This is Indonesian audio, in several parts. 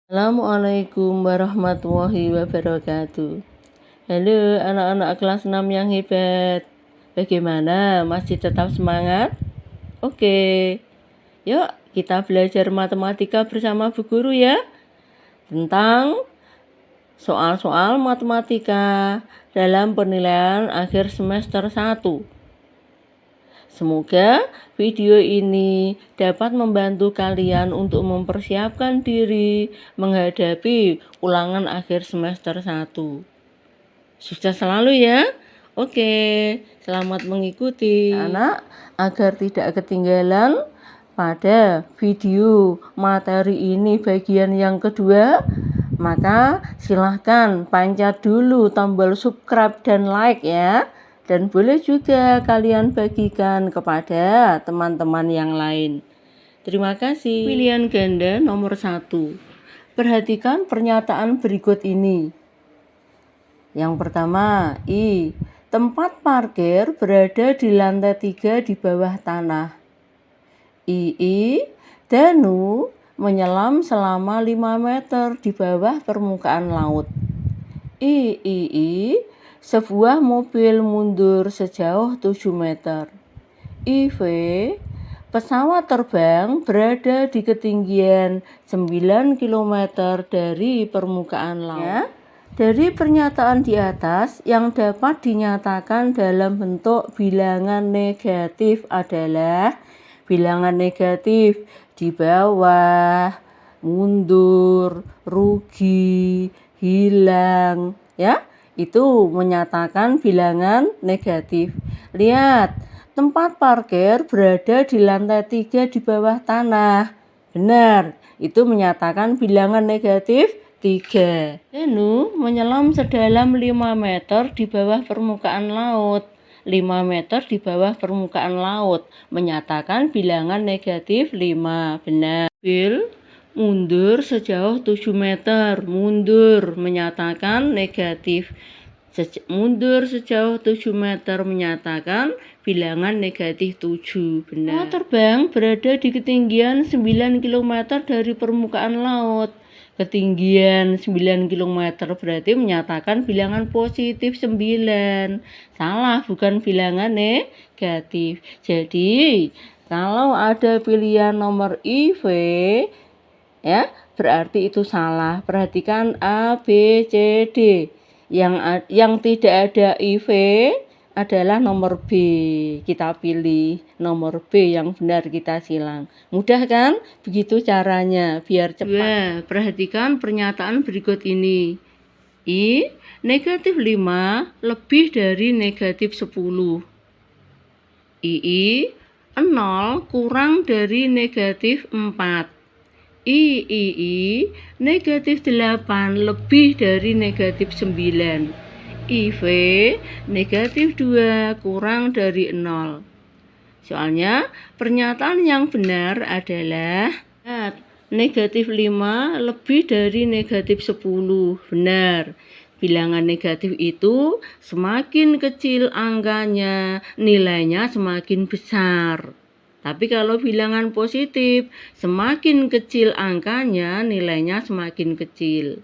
Assalamualaikum warahmatullahi wabarakatuh. Halo anak-anak kelas 6 yang hebat. Bagaimana? Masih tetap semangat? Oke. Yuk kita belajar matematika bersama Bu Guru ya. Tentang soal-soal matematika dalam penilaian akhir semester 1. Semoga video ini dapat membantu kalian untuk mempersiapkan diri menghadapi ulangan akhir semester 1. Sukses selalu ya. Oke, selamat mengikuti. Anak, agar tidak ketinggalan pada video materi ini bagian yang kedua, maka silahkan pencet dulu tombol subscribe dan like ya. Dan boleh juga kalian bagikan kepada teman-teman yang lain. Terima kasih. Pilihan ganda nomor 1. Perhatikan pernyataan berikut ini. Yang pertama, tempat parkir berada di lantai 3 di bawah tanah. Danu menyelam selama 5 meter di bawah permukaan laut. Sebuah mobil mundur sejauh 7 meter. Pesawat terbang berada di ketinggian 9 km dari permukaan laut. Ya, dari pernyataan di atas yang dapat dinyatakan dalam bentuk bilangan negatif adalah bilangan negatif di bawah, mundur, rugi, hilang, ya. Itu menyatakan bilangan negatif. Lihat, tempat parkir berada di lantai 3 di bawah tanah. Benar, itu menyatakan bilangan negatif 3. Danu menyelam sedalam 5 meter di bawah permukaan laut. 5 meter di bawah permukaan laut menyatakan bilangan negatif 5. Benar. Mundur sejauh 7 meter. Mundur menyatakan negatif. Mundur sejauh 7 meter menyatakan bilangan negatif 7. Benar. Pesawat terbang berada di ketinggian 9 km dari permukaan laut. Ketinggian 9 km berarti menyatakan bilangan positif 9. Salah, bukan bilangan negatif. Jadi, kalau ada pilihan nomor ya, berarti itu salah. Perhatikan A, B, C, D. Yang tidak ada IV adalah nomor B. Kita pilih nomor B yang benar, kita silang. Mudah kan? Begitu caranya biar cepat. Perhatikan pernyataan berikut ini. Negatif 5 lebih dari negatif 10. 0 kurang dari negatif 4. Negatif 8 lebih dari negatif 9. Negatif 2 kurang dari 0. Soalnya pernyataan yang benar adalah negatif 5 lebih dari negatif 10. Benar. Bilangan negatif itu semakin kecil angkanya, nilainya semakin besar. Tapi kalau bilangan positif, semakin kecil angkanya, nilainya semakin kecil.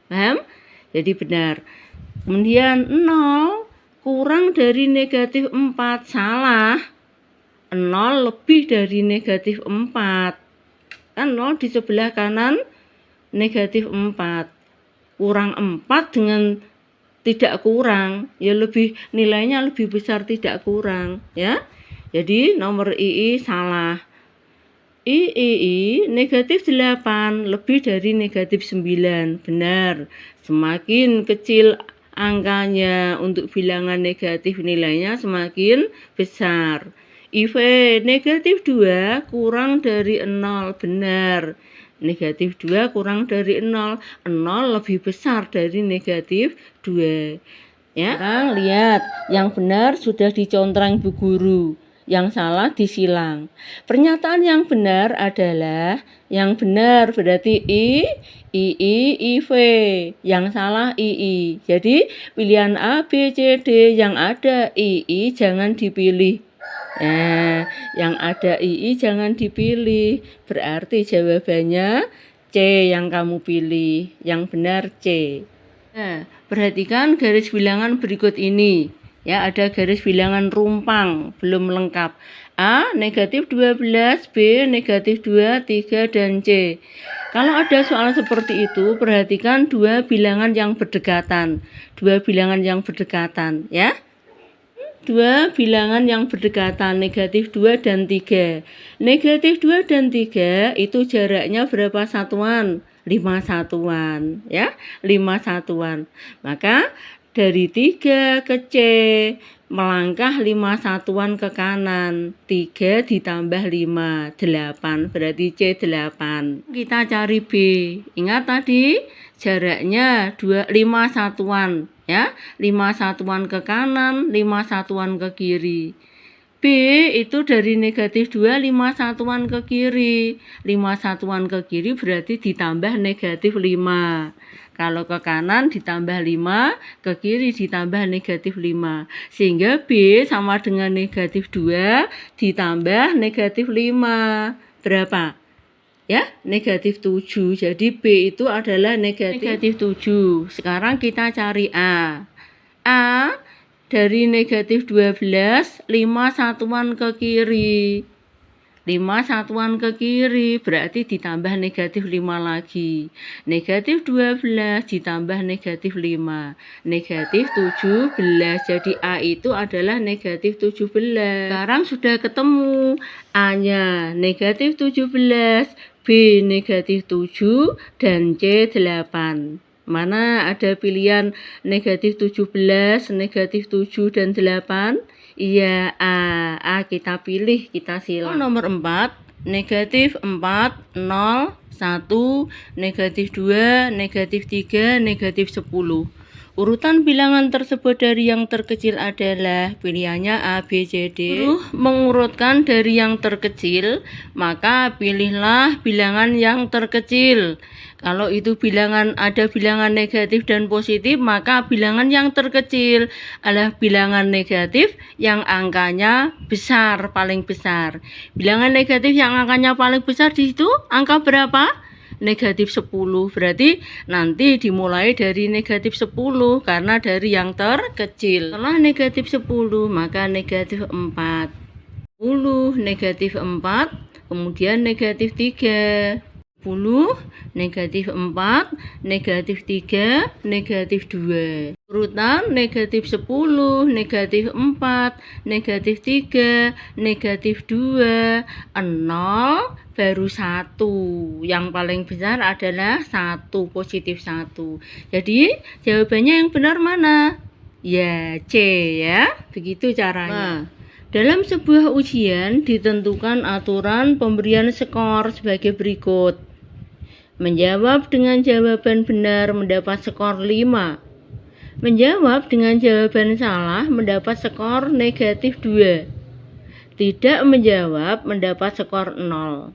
Paham? Jadi benar. Kemudian 0 kurang dari negatif 4. Salah. 0 lebih dari negatif 4. Kan 0 di sebelah kanan negatif 4. Kurang 4 dengan tidak kurang, ya nilainya lebih besar tidak kurang, ya. Jadi nomor salah. Negatif 8 lebih dari negatif 9. Benar. Semakin kecil angkanya untuk bilangan negatif, nilainya semakin besar. Negatif 2 kurang dari 0. Benar. Negatif 2 kurang dari 0. 0 lebih besar dari negatif 2. Ya. Sekarang lihat, yang benar sudah dicontrang Bu Guru. Yang salah disilang. Pernyataan yang benar adalah, yang benar berarti IV. Yang salah II. Jadi pilihan A, B, C, D yang ada II jangan dipilih. Yang ada II jangan dipilih. Berarti jawabannya C yang kamu pilih. Yang benar C. Nah, perhatikan garis bilangan berikut ini. Ya, ada garis bilangan rumpang, belum lengkap. A, negatif 12, B, negatif 2, 3, dan C. Kalau ada soal seperti itu, perhatikan dua bilangan yang berdekatan. Dua bilangan yang berdekatan, ya. Dua bilangan yang berdekatan, negatif 2 dan 3. Negatif 2 dan 3 itu jaraknya berapa satuan? 5 satuan, ya. 5 satuan. Maka dari 3 ke C, melangkah 5 satuan ke kanan. 3 ditambah 5, 8. Berarti C 8. Kita cari B. Ingat tadi jaraknya 5 satuan. Ya, 5 satuan ke kanan, 5 satuan ke kiri. B itu dari negatif 2, 5 satuan ke kiri. 5 satuan ke kiri berarti ditambah negatif 5. Kalau ke kanan ditambah 5, ke kiri ditambah negatif 5. Sehingga B sama dengan negatif 2 ditambah negatif 5. Berapa? Ya, negatif 7. Jadi B itu adalah negatif 7. Sekarang kita cari A. A dari negatif 12, 5 satuan ke kiri. 5 satuan ke kiri berarti ditambah negatif 5 lagi. Negatif 12 ditambah negatif 5. Negatif 17. Jadi A itu adalah negatif 17. Sekarang sudah ketemu A-nya negatif 17, B negatif 7, dan C 8. Mana ada pilihan negatif 17, negatif 7, dan 8? Iya, A kita pilih, kita silang. Nomor 4, negatif 4, 0, 1, negatif 2, negatif 3, negatif 10. Urutan bilangan tersebut dari yang terkecil adalah pilihannya A, B, C, D. Mengurutkan dari yang terkecil, maka pilihlah bilangan yang terkecil. Kalau itu ada bilangan negatif dan positif, maka bilangan yang terkecil adalah bilangan negatif yang angkanya besar, paling besar. Bilangan negatif yang angkanya paling besar di situ angka berapa? Negatif 10. Berarti nanti dimulai dari negatif 10 karena dari yang terkecil. Setelah negatif 10 maka negatif 4. 10 negatif 4, kemudian negatif 3. 10, negatif 4, negatif 3, negatif 2. Urutan negatif 10, negatif 4, negatif 3, negatif 2, 0, baru 1. Yang paling besar adalah 1, positif 1. Jadi jawabannya yang benar mana? Ya, C ya. Begitu caranya. Dalam sebuah ujian ditentukan aturan pemberian skor sebagai berikut. Menjawab dengan jawaban benar mendapat skor 5. Menjawab dengan jawaban salah mendapat skor negatif 2. Tidak menjawab mendapat skor 0.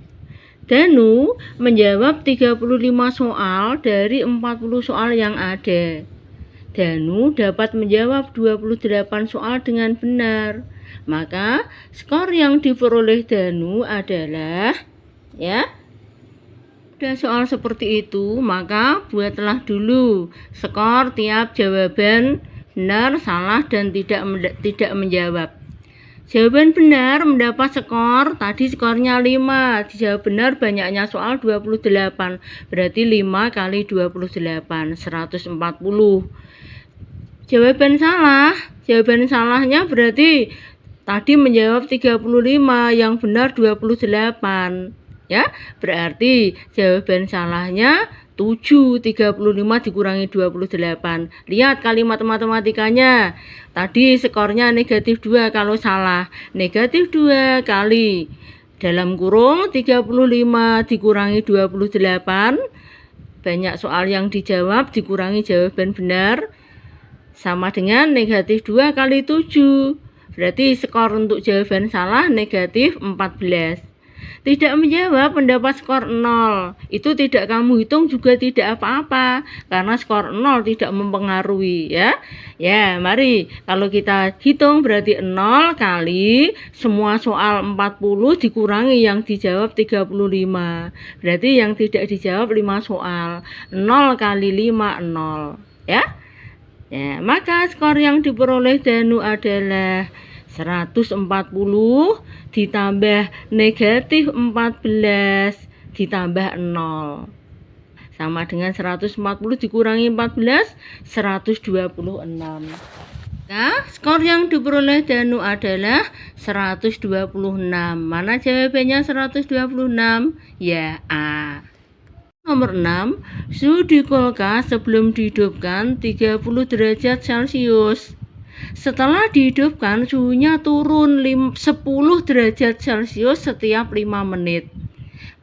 Danu menjawab 35 soal dari 40 soal yang ada. Danu dapat menjawab 28 soal dengan benar. Maka skor yang diperoleh Danu adalah, ya, ada soal seperti itu, maka buatlah dulu skor tiap jawaban benar, salah, dan tidak menjawab. Jawaban benar mendapat skor, tadi skornya 5. Dijawab benar banyaknya soal 28. Berarti 5 kali 28, 140. Jawaban salahnya berarti tadi menjawab 35, yang benar 28. Ya, berarti jawaban salahnya 7, 35 dikurangi 28. Lihat kalimat matematikanya. Tadi skornya negatif 2 kalau salah. Negatif 2 kali dalam kurung 35 dikurangi 28. Banyak soal yang dijawab dikurangi jawaban benar. Sama dengan negatif 2 kali 7. Berarti skor untuk jawaban salah negatif 14. Tidak menjawab mendapat skor 0. Itu tidak kamu hitung juga tidak apa-apa karena skor 0 tidak mempengaruhi ya. Ya, mari kalau kita hitung berarti 0 kali semua soal 40 dikurangi yang dijawab 35. Berarti yang tidak dijawab 5 soal. 0 kali 5 0 ya. Ya, maka skor yang diperoleh Danu adalah 140 ditambah negatif 14 ditambah 0 sama dengan 140 dikurangi 14 126. Nah, skor yang diperoleh Danu adalah 126. Mana jawabannya 126? Ya, A. Nomor 6, suhu di kulkas sebelum dihidupkan 30 derajat Celcius. Setelah dihidupkan, suhunya turun 10 derajat Celcius setiap 5 menit.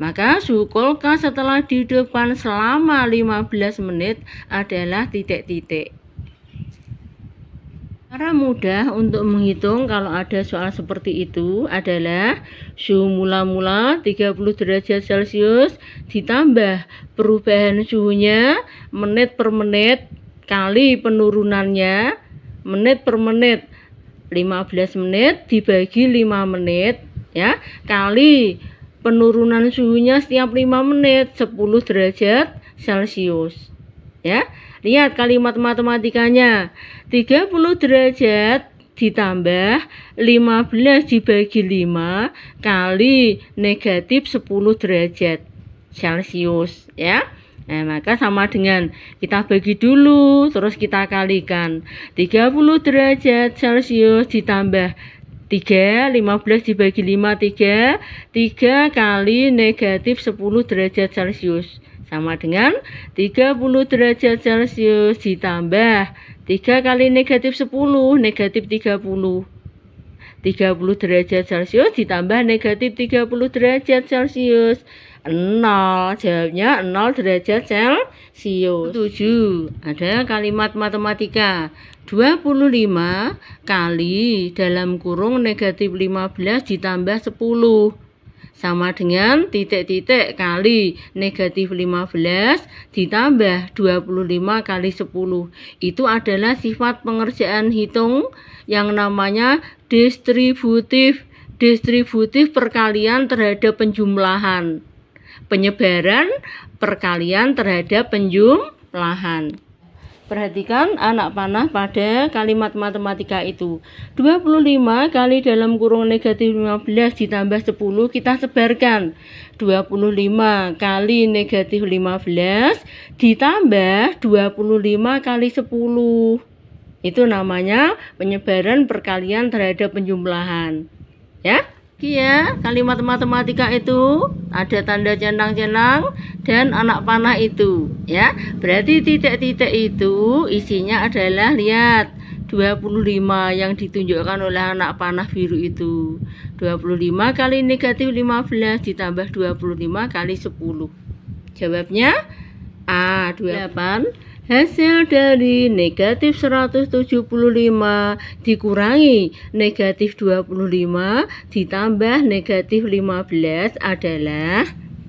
Maka suhu kulkas setelah dihidupkan selama 15 menit adalah titik-titik. Cara mudah untuk menghitung kalau ada soal seperti itu adalah suhu mula-mula 30 derajat Celcius ditambah perubahan suhunya menit per menit kali penurunannya menit per menit 15 menit dibagi 5 menit ya kali penurunan suhunya setiap 5 menit 10 derajat Celcius ya. Lihat kalimat matematikanya 30 derajat ditambah 15 dibagi 5 kali negatif 10 derajat Celcius ya. Nah, maka sama dengan kita bagi dulu, terus kita kalikan. 30 derajat Celcius ditambah 3, 15 dibagi 5, 3 kali negatif 10 derajat Celcius. Sama dengan 30 derajat Celcius ditambah 3 kali negatif 10, negatif 30. 30 derajat Celcius ditambah negatif 30 derajat Celcius. 0, jawabnya 0 derajat Celcius. 7. Ada kalimat matematika 25 kali dalam kurung negatif 15 ditambah 10 sama dengan titik-titik kali negatif 15 ditambah 25 kali 10. Itu adalah sifat pengerjaan hitung yang namanya distributif perkalian terhadap penjumlahan. Penyebaran perkalian terhadap penjumlahan. Perhatikan anak panah pada kalimat matematika itu. 25 kali dalam kurung negatif 15 ditambah 10 kita sebarkan. 25 kali negatif 15 ditambah 25 kali 10. Itu namanya penyebaran perkalian terhadap penjumlahan. Ya? Ya, kalimat matematika itu ada tanda centang-centang dan anak panah itu ya. Berarti titik-titik itu isinya adalah lihat 25 yang ditunjukkan oleh anak panah biru itu. 25 kali negatif 15 ditambah 25 kali 10. Jawabnya A. 28. Hasil dari negatif 175 dikurangi negatif 25 ditambah negatif 15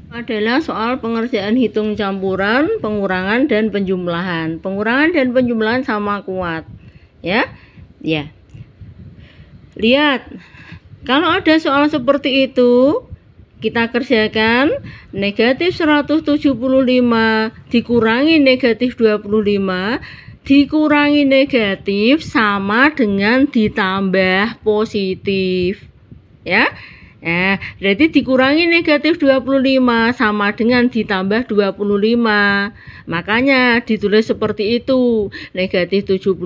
adalah soal pengerjaan hitung campuran, pengurangan dan penjumlahan. Pengurangan dan penjumlahan sama kuat. Ya. Lihat. Kalau ada soal seperti itu, kita kerjakan negatif 175 dikurangi negatif 25 dikurangi negatif sama dengan ditambah positif ya. Berarti dikurangi negatif 25 sama dengan ditambah 25. Makanya ditulis seperti itu. Negatif 75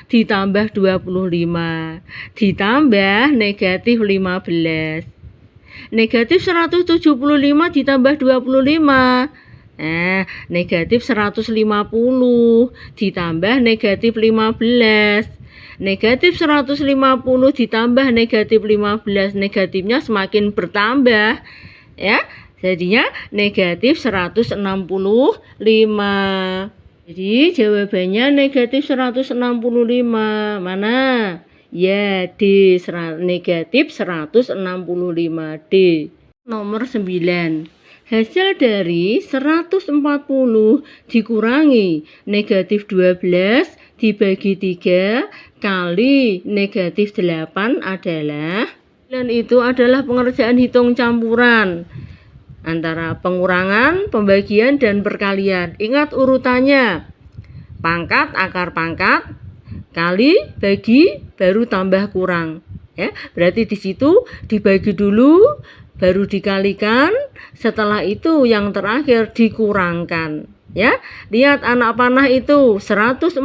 ditambah 25 ditambah negatif 15. Negatif 175 ditambah 25. Negatif 150 ditambah negatif 15. Negatif 150 ditambah negatif 15. Negatifnya semakin bertambah. Ya, jadinya negatif 165. Jadi jawabannya negatif 165. Mana? Ya, D negatif 165 D. Nomor 9. Hasil dari 140 dikurangi negatif 12 dibagi 3 kali negatif 8 adalah, dan itu adalah pengerjaan hitung campuran antara pengurangan, pembagian, dan perkalian. Ingat urutannya. Pangkat, akar pangkat, kali, bagi, baru tambah kurang. Ya, berarti di situ dibagi dulu, baru dikalikan, setelah itu yang terakhir dikurangkan. Ya, lihat anak panah itu 140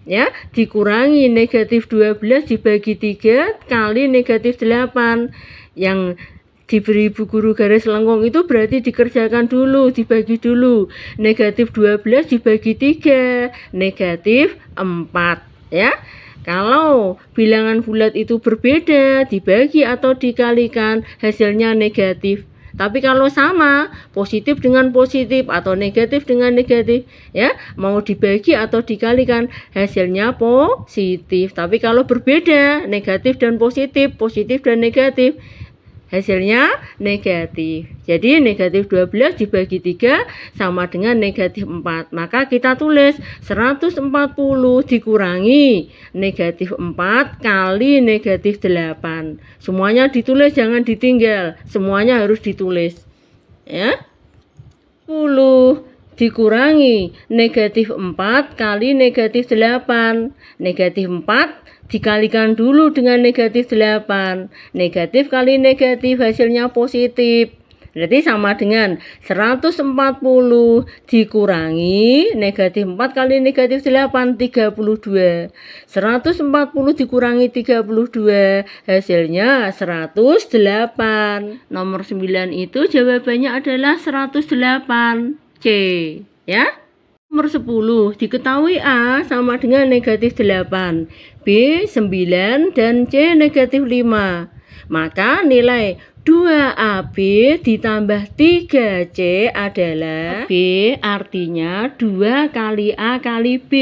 ya, dikurangi negatif 12 dibagi 3 kali negatif 8. Yang diberi Bu Guru garis lengkung itu berarti dikerjakan dulu, dibagi dulu. Negatif 12 dibagi 3, negatif 4 ya. Kalau bilangan bulat itu berbeda, dibagi atau dikalikan, hasilnya negatif. Tapi kalau sama, positif dengan positif atau negatif dengan negatif, ya, mau dibagi atau dikalikan, hasilnya positif. Tapi kalau berbeda, negatif dan positif, positif dan negatif, hasilnya negatif. Jadi negatif 12 dibagi 3 sama dengan negatif 4. Maka kita tulis 140 dikurangi negatif 4 kali negatif 8. Semuanya ditulis, jangan ditinggal. Semuanya harus ditulis. Ya. 10 dikurangi negatif 4 kali negatif 8. Negatif 4 dikalikan dulu dengan negatif 8. Negatif kali negatif hasilnya positif. Berarti sama dengan 140 dikurangi negatif 4 kali negatif 8, 32. 140 dikurangi 32, hasilnya 108. Nomor 9 itu jawabannya adalah 108. C. Ya. Nomor 10, diketahui A sama dengan negatif 8, B 9, dan C negatif 5. Maka nilai 2AB ditambah 3C adalah, B artinya 2 kali A kali B.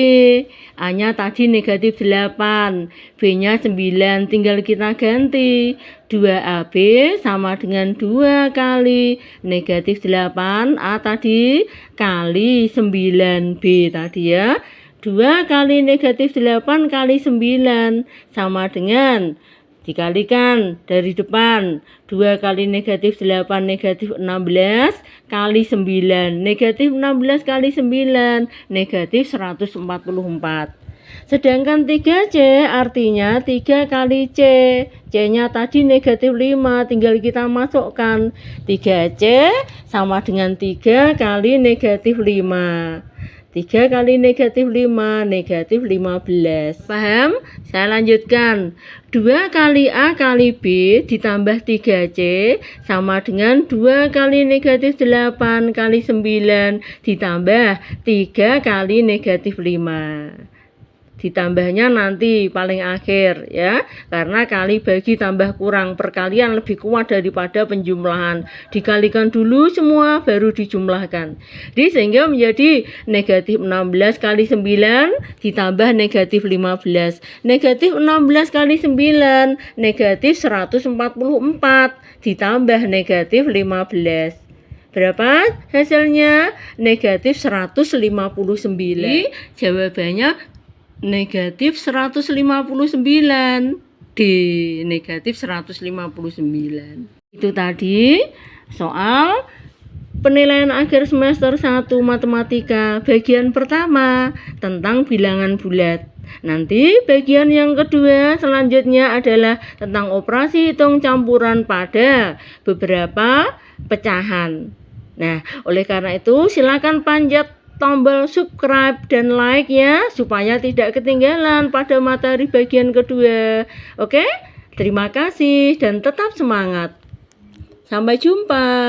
A-nya tadi negatif 8, B-nya 9, tinggal kita ganti. 2AB sama dengan 2 kali negatif 8, A tadi, kali 9B tadi ya. 2 kali negatif 8 kali 9 sama dengan, dikalikan dari depan, 2 kali negatif 8 negatif 16 kali 9. Negatif 16 kali 9 negatif 144. Sedangkan 3C artinya 3 kali C. C-nya tadi negatif 5, tinggal kita masukkan. 3C sama dengan 3 kali negatif 5. 3 kali negatif 5, negatif 15. Paham? Saya lanjutkan. 2 kali A kali B ditambah 3C sama dengan 2 kali negatif 8 kali 9 ditambah 3 kali negatif 5. Ditambahnya nanti paling akhir ya, karena kali bagi tambah kurang, perkalian lebih kuat daripada penjumlahan. Dikalikan dulu semua baru dijumlahkan. Jadi sehingga menjadi negatif 16 kali 9 ditambah negatif 15. Negatif 16 kali 9 negatif 144 ditambah negatif 15. Berapa hasilnya? Negatif 159. Jawabannya negatif 159. D. Negatif 159. Itu tadi soal penilaian akhir semester 1 matematika bagian pertama tentang bilangan bulat. Nanti bagian yang kedua selanjutnya adalah tentang operasi hitung campuran pada beberapa pecahan. Nah, oleh karena itu silakan panjat tombol subscribe dan like ya, supaya tidak ketinggalan pada materi bagian kedua. Oke? Terima kasih dan tetap semangat. Sampai jumpa.